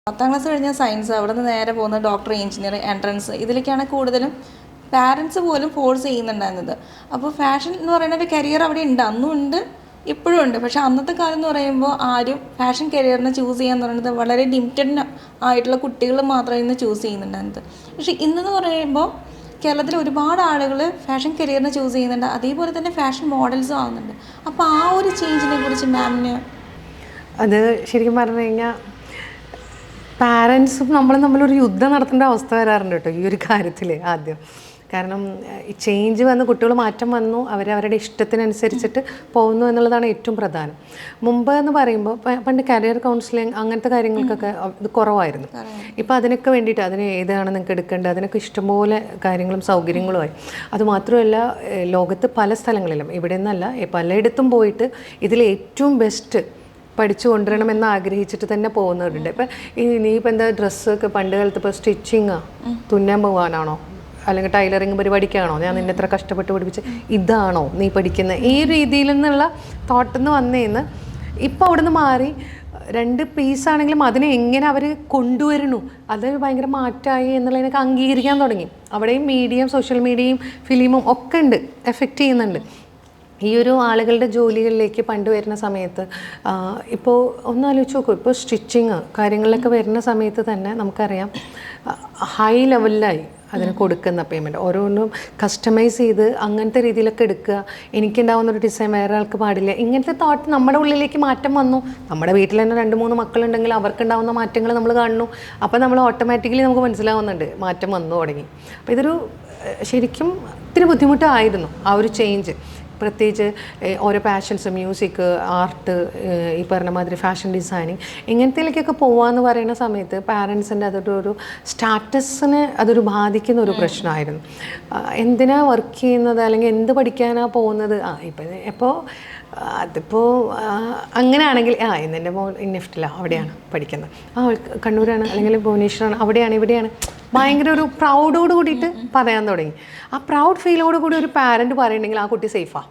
10ാം class കഴിഞ്ഞാൽ science, അവിടെ നിന്ന് നേരെ പോകുന്നത് ഡോക്ടർ, എഞ്ചിനീയർ, എൻട്രൻസ്, ഇതിലേക്കാണ് കൂടുതലും പാരൻസ് പോലും ഫോഴ്സ് ചെയ്യുന്നുണ്ടായിരുന്നത്. അപ്പോൾ ഫാഷൻ എന്ന് പറയുന്ന ഒരു കരിയർ അവിടെ ഉണ്ട്, അന്നും ഉണ്ട്, ഇപ്പോഴും ഉണ്ട്. പക്ഷേ അന്നത്തെ കാലം എന്ന് പറയുമ്പോൾ ആരും ഫാഷൻ കരിയറിനെ ചൂസ് ചെയ്യാന്ന് പറയുന്നത് വളരെ ലിമിറ്റഡ് ആയിട്ടുള്ള കുട്ടികൾ മാത്രമേ ഇന്ന് ചൂസ് ചെയ്യുന്നുണ്ടായിരുന്നത്. പക്ഷേ ഇന്നെന്ന് പറയുമ്പോൾ കേരളത്തിൽ ഒരുപാട് ആളുകൾ ഫാഷൻ കരിയറിനെ ചൂസ് ചെയ്യുന്നുണ്ട്, അതേപോലെ തന്നെ ഫാഷൻ മോഡൽസും ആവുന്നുണ്ട്. അപ്പോൾ ആ ഒരു ചേഞ്ചിനെ കുറിച്ച് മാമിന്? അത് ശരിക്കും പറഞ്ഞു കഴിഞ്ഞാൽ പാരൻസും നമ്മളൊരു യുദ്ധം നടത്തേണ്ട അവസ്ഥ വരാറുണ്ട് കേട്ടോ ഈ ഒരു കാര്യത്തിൽ ആദ്യം. കാരണം ഈ ചേഞ്ച് വന്ന് കുട്ടികൾ മാറ്റം വന്നു, അവരവരുടെ ഇഷ്ടത്തിനനുസരിച്ചിട്ട് പോകുന്നു എന്നുള്ളതാണ് ഏറ്റവും പ്രധാനം. മുമ്പ് എന്ന് പറയുമ്പോൾ പണ്ട് കരിയർ കൗൺസിലിംഗ് അങ്ങനത്തെ കാര്യങ്ങൾക്കൊക്കെ ഇത് കുറവായിരുന്നു. ഇപ്പോൾ അതിനൊക്കെ വേണ്ടിയിട്ട് അതിന് ഏതാണ് നിങ്ങൾക്ക് എടുക്കേണ്ടത്, അതിനൊക്കെ ഇഷ്ടംപോലെ കാര്യങ്ങളും സൗകര്യങ്ങളുമായി. അതുമാത്രമല്ല, ലോകത്ത് പല സ്ഥലങ്ങളിലും, ഇവിടെ നിന്നല്ല പലയിടത്തും പോയിട്ട് ഇതിൽ ഏറ്റവും ബെസ്റ്റ് പഠിച്ചു കൊണ്ടുവരണമെന്ന് ആഗ്രഹിച്ചിട്ട് തന്നെ പോകുന്നവരുണ്ട്. ഇപ്പം നീയിപ്പോൾ എന്താ ഡ്രസ്സൊക്കെ പണ്ട് കാലത്ത് ഇപ്പോൾ സ്റ്റിച്ചിങ്ങോ തുന്നാൻ പോകാനാണോ അല്ലെങ്കിൽ ടൈലറിങ് പരിപാടിക്കാണോ ഞാൻ നിന്നെ എത്ര കഷ്ടപ്പെട്ട് പഠിപ്പിച്ച്, ഇതാണോ നീ പഠിക്കുന്നത്, ഈ രീതിയിൽ നിന്നുള്ള തോട്ടിൽ നിന്ന് വന്നേന്ന് ഇപ്പോൾ അവിടെ നിന്ന് മാറി 2 പീസാണെങ്കിലും അതിനെ എങ്ങനെ അവർ കൊണ്ടുവരണു അത് ഭയങ്കര മാറ്റമായി എന്നുള്ളതിനൊക്കെ അംഗീകരിക്കാൻ തുടങ്ങി. അവിടെയും മീഡിയയും സോഷ്യൽ മീഡിയയും ഫിലിമും ഒക്കെ ഉണ്ട്, എഫക്റ്റ് ചെയ്യുന്നുണ്ട്. ഈ ഒരു ആളുകളുടെ ജോലികളിലേക്ക് പണ്ട് വരുന്ന സമയത്ത് ഇപ്പോൾ ഒന്നാലോചിച്ച് നോക്കൂ, ഇപ്പോൾ സ്റ്റിച്ചിങ് കാര്യങ്ങളിലൊക്കെ വരുന്ന സമയത്ത് തന്നെ നമുക്കറിയാം ഹൈ ലെവലിലായി അതിന് കൊടുക്കുന്ന പേയ്മെൻറ്റ്, ഓരോന്നും കസ്റ്റമൈസ് ചെയ്ത് അങ്ങനത്തെ രീതിയിലൊക്കെ എടുക്കുക. എനിക്കുണ്ടാവുന്നൊരു ഡിസൈൻ വേറെ ആൾക്ക് പാടില്ല, ഇങ്ങനത്തെ തോട്ട് നമ്മുടെ ഉള്ളിലേക്ക് മാറ്റം വന്നു. നമ്മുടെ വീട്ടിൽ തന്നെ 2-3 മക്കളുണ്ടെങ്കിൽ അവർക്കുണ്ടാവുന്ന മാറ്റങ്ങൾ നമ്മൾ കാണുന്നു. അപ്പോൾ നമ്മൾ ഓട്ടോമാറ്റിക്കലി നമുക്ക് മനസ്സിലാവുന്നുണ്ട് മാറ്റം വന്നു തുടങ്ങി. അപ്പോൾ ഇതൊരു ശരിക്കും ഇത്തിരി ബുദ്ധിമുട്ടായിരുന്നു ആ ഒരു ചേഞ്ച്. പ്രത്യേകിച്ച് ഓരോ പാഷൻസ്, മ്യൂസിക്, ആർട്ട്, ഈ പറഞ്ഞ മാതിരി ഫാഷൻ ഡിസൈനിങ് ഇങ്ങനത്തേലേക്കൊക്കെ പോകാമെന്ന് പറയുന്ന സമയത്ത് പാരൻസിൻ്റെ അതൊരു സ്റ്റാറ്റസിനെ അതൊരു ബാധിക്കുന്ന ഒരു പ്രശ്നമായിരുന്നു. എന്തിനാ വർക്ക് ചെയ്യുന്നത് അല്ലെങ്കിൽ എന്ത് പഠിക്കാനാണ് പോകുന്നത്, ഇപ്പോൾ അതിപ്പോൾ അങ്ങനെയാണെങ്കിൽ ഇന്നെൻ്റെ മോൾ ഇന്നിഫ്റ്റിലാണ് അവിടെയാണ് പഠിക്കുന്നത്, കണ്ണൂരാണ് അല്ലെങ്കിൽ ഭുവനേശ്വറാണ് അവിടെയാണ് ഇവിടെയാണ്, ഭയങ്കര ഒരു പ്രൗഡോട് കൂടിയിട്ട് പറയാൻ തുടങ്ങി. ആ പ്രൗഡ് ഫീലോട് കൂടി ഒരു പാരൻറ്റ് പറയുന്നുണ്ടെങ്കിൽ ആ കുട്ടി സേഫാണ്.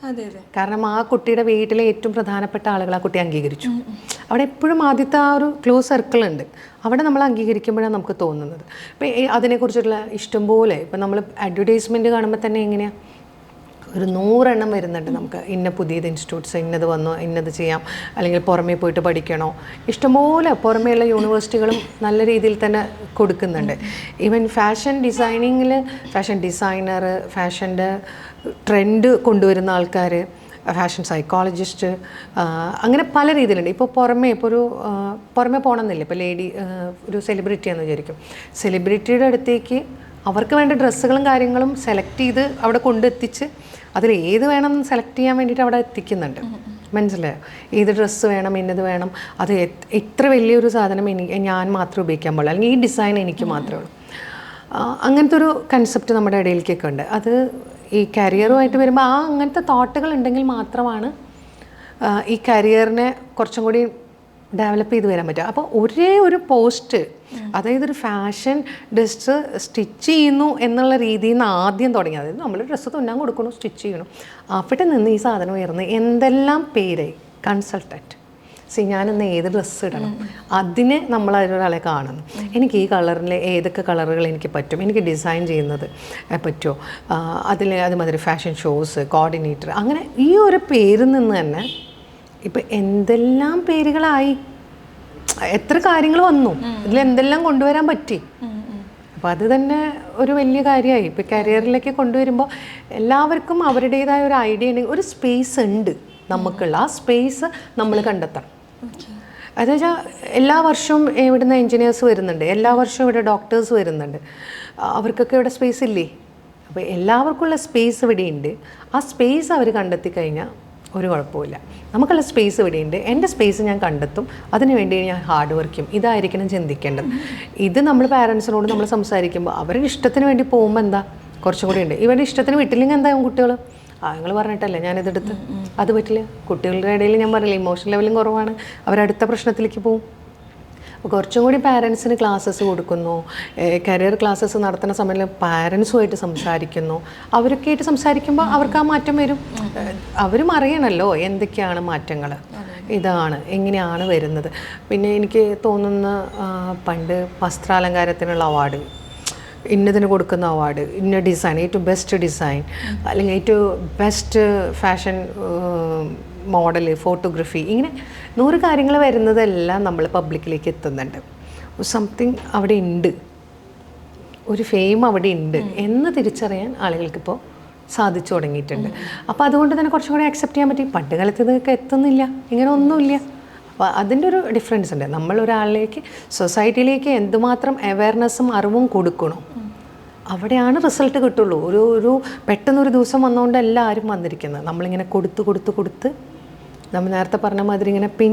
അതെ അതെ. കാരണം ആ കുട്ടിയുടെ വീട്ടിലെ ഏറ്റവും പ്രധാനപ്പെട്ട ആളുകൾ ആ കുട്ടി അംഗീകരിച്ചു. അവിടെ എപ്പോഴും ആദ്യത്തെ ആ ഒരു ക്ലോസ് സർക്കിൾ ഉണ്ട്, അവിടെ നമ്മൾ അംഗീകരിക്കുമ്പോഴാണ് നമുക്ക് തോന്നുന്നത്. ഇപ്പം അതിനെക്കുറിച്ചുള്ള ഇഷ്ടംപോലെ ഇപ്പം നമ്മൾ അഡ്വർടൈസ്മെൻറ്റ് കാണുമ്പോൾ തന്നെ എങ്ങനെയാണ് ഒരു 100 എണ്ണം വരുന്നുണ്ട് നമുക്ക്. ഇന്ന പുതിയത് ഇൻസ്റ്റിറ്റ്യൂട്ട്സ്, ഇന്നത് വന്നു, ഇന്നത് ചെയ്യാം, അല്ലെങ്കിൽ പുറമേ പോയിട്ട് പഠിക്കണോ, ഇഷ്ടംപോലെ പുറമേയുള്ള യൂണിവേഴ്സിറ്റികളും നല്ല രീതിയിൽ തന്നെ കൊടുക്കുന്നുണ്ട്. ഈവൻ ഫാഷൻ ഡിസൈനിങ്ങിൽ ഫാഷൻ ഡിസൈനർ, ഫാഷൻ്റെ ട്രെൻഡ് കൊണ്ടുവരുന്ന ആൾക്കാർ, ഫാഷൻ സൈക്കോളജിസ്റ്റ്, അങ്ങനെ പല രീതിയിലുണ്ട്. ഇപ്പോൾ പുറമേ പോകണമെന്നില്ല, ഇപ്പോൾ ഒരു സെലിബ്രിറ്റിയാണെന്ന് വിചാരിക്കും, സെലിബ്രിറ്റിയുടെ അടുത്തേക്ക് അവർക്ക് വേണ്ട ഡ്രസ്സുകളും കാര്യങ്ങളും സെലക്ട് ചെയ്ത് അവിടെ കൊണ്ടെത്തിച്ച് അതിൽ ഏത് വേണമെന്ന് സെലക്ട് ചെയ്യാൻ വേണ്ടിയിട്ട് അവിടെ എത്തിക്കുന്നുണ്ട്. മനസ്സിലായോ? ഏത് ഡ്രസ്സ് വേണം, ഇന്നത് വേണം, അത് എത്ര വലിയൊരു സാധനം ഞാൻ മാത്രമേ ഉപയോഗിക്കാൻ പാടുള്ളൂ, അല്ലെങ്കിൽ ഈ ഡിസൈൻ എനിക്ക് മാത്രമേ ഉള്ളൂ. അങ്ങനത്തെ ഒരു കൺസെപ്റ്റ് നമ്മുടെ ഇടയിലേക്കൊക്കെ ഉണ്ട്. അത് ഈ കരിയറുമായിട്ട് വരുമ്പോൾ അങ്ങനത്തെ തോട്ടുകൾ ഉണ്ടെങ്കിൽ മാത്രമാണ് ഈ കരിയറിനെ കുറച്ചും കൂടി ഡെവലപ്പ് ചെയ്ത് വരാൻ പറ്റുക. അപ്പോൾ ഒരേ ഒരു പോസ്റ്റ്, അതായത് ഒരു ഫാഷൻ ഡ്രസ്സ് സ്റ്റിച്ച് ചെയ്യുന്നു എന്നുള്ള രീതിയിൽ നിന്ന് ആദ്യം തുടങ്ങി. അതായത് നമ്മൾ ഡ്രസ്സ് തുന്നാൻ കൊടുക്കണു, സ്റ്റിച്ച് ചെയ്യണം, അവിടെ നിന്ന് ഈ സാധനം ഉയർന്ന് എന്തെല്ലാം പേരായി കൺസൾട്ടൻറ്റ്. ഞാനിന്ന് ഏത് ഡ്രസ്സ് ഇടണം, അതിന് നമ്മൾ അതിലൊരാളെ കാണുന്നു. എനിക്ക് ഈ കളറിൽ ഏതൊക്കെ കളറുകൾ എനിക്ക് പറ്റും, എനിക്ക് ഡിസൈൻ ചെയ്യുന്നത് പറ്റുമോ, അതുമാതിരി ഫാഷൻ ഷോസ്, കോർഡിനേറ്റർ, അങ്ങനെ ഈ ഒരു പേരിൽ നിന്ന് തന്നെ ഇപ്പം എന്തെല്ലാം പേരുകളായി, എത്ര കാര്യങ്ങൾ വന്നു, ഇതിലെന്തെല്ലാം കൊണ്ടുവരാൻ പറ്റി. അപ്പോൾ അത് തന്നെ ഒരു വലിയ കാര്യമായി. ഇപ്പോൾ കരിയറിലേക്ക് കൊണ്ടുവരുമ്പോൾ എല്ലാവർക്കും അവരുടേതായ ഒരു ഐഡിയ ഉണ്ടെങ്കിൽ ഒരു സ്പേസ് ഉണ്ട് നമുക്കുള്ള, ആ സ്പേസ് നമ്മൾ കണ്ടെത്തണം. അതെന്ന് വെച്ചാൽ എല്ലാ വർഷവും ഇവിടുന്ന് എൻജിനീയേഴ്സ് വരുന്നുണ്ട്, എല്ലാ വർഷവും ഇവിടെ ഡോക്ടേഴ്സ് വരുന്നുണ്ട്, അവർക്കൊക്കെ ഇവിടെ സ്പേസ് ഇല്ലേ? അപ്പോൾ എല്ലാവർക്കുള്ള സ്പേസ് ഇവിടെയുണ്ട്. ആ സ്പേസ് അവർ കണ്ടെത്തി കഴിഞ്ഞാൽ ഒരു കുഴപ്പമില്ല. നമുക്കുള്ള സ്പേസ് ഇവിടെയുണ്ട്, എൻ്റെ സ്പേസ് ഞാൻ കണ്ടെത്തും, അതിനുവേണ്ടി ഞാൻ ഹാർഡ് വർക്ക് ചെയ്യും, ഇതായിരിക്കണം ചിന്തിക്കേണ്ടത്. ഇത് നമ്മൾ പാരൻസിനോട് നമ്മൾ സംസാരിക്കുമ്പോൾ അവരുടെ ഇഷ്ടത്തിന് വേണ്ടി പോകുമ്പോൾ എന്താ കുറച്ചും കൂടി ഉണ്ട്. ഇവരുടെ ഇഷ്ടത്തിന് വിട്ടില്ലെങ്കിൽ എന്താകും കുട്ടികൾ, നിങ്ങൾ പറഞ്ഞിട്ടല്ലേ ഞാനിതെടുത്ത്, അത് പറ്റില്ല. കുട്ടികളുടെ ഇടയിൽ ഞാൻ പറഞ്ഞില്ല ഇമോഷണൽ ലെവലും കുറവാണ്, അവരടുത്ത പ്രശ്നത്തിലേക്ക് പോകും. അപ്പോൾ കുറച്ചും കൂടി പാരൻസിന് ക്ലാസ്സസ് കൊടുക്കുന്നു, കരിയർ ക്ലാസ്സസ് നടത്തുന്ന സമയത്ത് പാരൻസുമായിട്ട് സംസാരിക്കുന്നു. അവരൊക്കെ ആയിട്ട് സംസാരിക്കുമ്പോൾ അവർക്ക് ആ മാറ്റം വരും. അവരും അറിയണമല്ലോ എന്തൊക്കെയാണ് മാറ്റങ്ങൾ. ഇതാണ് എങ്ങനെയാണ് വരുന്നത്. പിന്നെ എനിക്ക് തോന്നുന്ന പണ്ട് വസ്ത്രാലങ്കാരത്തിനുള്ള അവാർഡ്, ഇന്നതിന് കൊടുക്കുന്ന അവാർഡ്, ഇന്ന ഡിസൈൻ, ഏറ്റവും ബെസ്റ്റ് ഡിസൈൻ, അല്ലെങ്കിൽ ഏറ്റവും ബെസ്റ്റ് ഫാഷൻ മോഡൽ, ഫോട്ടോഗ്രഫി, ഇങ്ങനെ 100 കാര്യങ്ങൾ വരുന്നതെല്ലാം നമ്മൾ പബ്ലിക്കിലേക്ക് എത്തുന്നുണ്ട്. സംതിങ് അവിടെ ഉണ്ട്, ഒരു ഫെയിം അവിടെ ഉണ്ട് എന്ന് തിരിച്ചറിയാൻ ആളുകൾക്കിപ്പോൾ സാധിച്ചു തുടങ്ങിയിട്ടുണ്ട്. അപ്പോൾ അതുകൊണ്ട് തന്നെ കുറച്ചും കൂടി അക്സെപ്റ്റ് ചെയ്യാൻ പറ്റി. പണ്ട് കാലത്ത് ഇതൊക്കെ എത്തുന്നില്ല, ഇങ്ങനെ ഒന്നുമില്ല. അപ്പോൾ അതിൻ്റെ ഒരു ഡിഫറൻസ് ഉണ്ട്. നമ്മളൊരാളിലേക്ക്, സൊസൈറ്റിയിലേക്ക് എന്തുമാത്രം അവയർനെസ്സും അറിവും കൊടുക്കണോ, അവിടെയാണ് റിസൾട്ട് കിട്ടുള്ളൂ. ഒരു പെട്ടെന്നൊരു ദിവസം വന്നുകൊണ്ട് എല്ലാവരും വന്നിരിക്കുന്നത്. നമ്മളിങ്ങനെ കൊടുത്ത് നമ്മൾ നേരത്തെ പറഞ്ഞ മാതിരി ഇങ്ങനെ പിൻ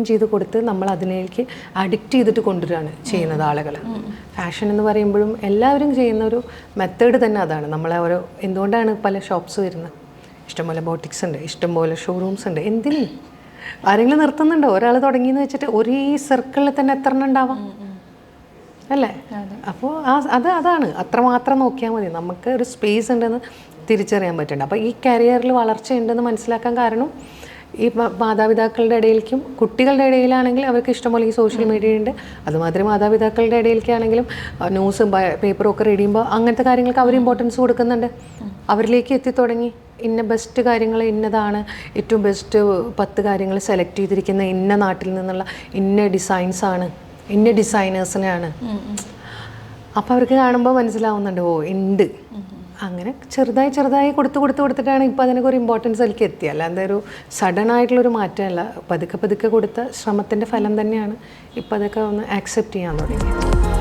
ചെയ്ത് കൊടുത്ത് നമ്മൾ അതിലേക്ക് അഡിക്റ്റ് ചെയ്തിട്ട് കൊണ്ടുവരികയാണ് ചെയ്യുന്നത് ആളുകൾ. ഫാഷൻ എന്ന് പറയുമ്പോഴും എല്ലാവരും ചെയ്യുന്ന ഒരു മെത്തേഡ് തന്നെ അതാണ്. നമ്മളെ ഓരോ എന്തുകൊണ്ടാണ് പല ഷോപ്സ് വരുന്നത്, ഇഷ്ടംപോലെ ബോട്ടിക്സ് ഉണ്ട്, ഇഷ്ടംപോലെ ഷോറൂംസ് ഉണ്ട്. എന്തിനും ആരെങ്കിലും നിർത്തുന്നുണ്ടോ? ഒരാൾ തുടങ്ങിയെന്ന് വെച്ചിട്ട് ഒരേ സർക്കിളിൽ തന്നെ എത്ര എണ്ണം ഉണ്ടാവാം അല്ലേ? അപ്പോൾ അതാണ് അത്രമാത്രം നോക്കിയാൽ മതി. നമുക്ക് ഒരു സ്പേസ് ഉണ്ടെന്ന് തിരിച്ചറിയാൻ പറ്റുന്നുണ്ട്. അപ്പോൾ ഈ കരിയറിൽ വളർച്ചയുണ്ടെന്ന് മനസ്സിലാക്കാൻ കാരണം ഈ മാതാപിതാക്കളുടെ ഇടയിലേക്കും കുട്ടികളുടെ ഇടയിലാണെങ്കിൽ അവർക്ക് ഇഷ്ടംപോലെ ഈ സോഷ്യൽ മീഡിയ ഉണ്ട്. അതുമാതിരി മാതാപിതാക്കളുടെ ഇടയിലേക്കാണെങ്കിലും ന്യൂസും പേപ്പറും ഒക്കെ റീഡ് ചെയ്യുമ്പോൾ അങ്ങനത്തെ കാര്യങ്ങൾക്ക് അവർ ഇമ്പോർട്ടൻസ് കൊടുക്കുന്നുണ്ട്. അവരിലേക്ക് എത്തിത്തുടങ്ങി. ഇന്ന ബെസ്റ്റ് കാര്യങ്ങൾ ഇന്നതാണ്, ഏറ്റവും ബെസ്റ്റ് 10 കാര്യങ്ങൾ സെലക്ട് ചെയ്തിരിക്കുന്ന ഇന്ന നാട്ടിൽ നിന്നുള്ള ഇന്ന ഡിസൈൻസാണ്, ഇന്ന ഡിസൈനേഴ്സിനെയാണ്. അപ്പോൾ അവർക്ക് കാണുമ്പോൾ മനസ്സിലാവുന്നുണ്ട്, ഓ ഉണ്ട്. അങ്ങനെ ചെറുതായി കൊടുത്തിട്ടാണ് ഇപ്പോൾ അതിനൊക്കെ ഒരു ഇമ്പോർട്ടൻസ് അതിലേക്ക് എത്തിയത്. അല്ലാതെ ഒരു സഡൻ ആയിട്ടുള്ളൊരു മാറ്റമല്ല, പതുക്കെ കൊടുത്ത ശ്രമത്തിൻ്റെ ഫലം തന്നെയാണ് ഇപ്പോൾ അതൊക്കെ ഒന്ന് ആക്സെപ്റ്റ് ചെയ്യാൻ തുടങ്ങി.